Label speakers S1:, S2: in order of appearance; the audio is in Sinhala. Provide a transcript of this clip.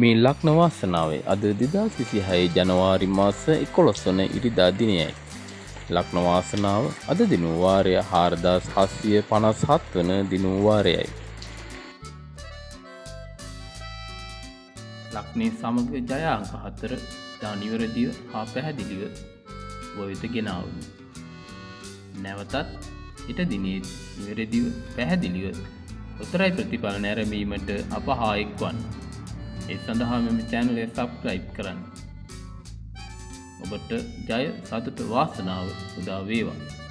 S1: මේ ලග්න වාසනාවේ අද 2026 ජනවාරි මාස 11 වන ඉරිදා දිනයයි. ලග්න වාසනාව අද දිනු වාරය 4757 වන දිනු වාරයයි. ලග්නේ සමග ජය අංක 4 දා නිවැරදිව හා පැහැදිලිව වවිත ගෙනාවුණු. නැවතත් ඊට දිනේ නිවැරදිව පැහැදිලිව උත්තරයි ප්‍රතිඵල නැරඹීමට අප හා එක්වන්න. ඒ සඳහා මෙම channel එක subscribe කරන්න. ඔබට ජය සතුට වාසනාව උදා වේවා.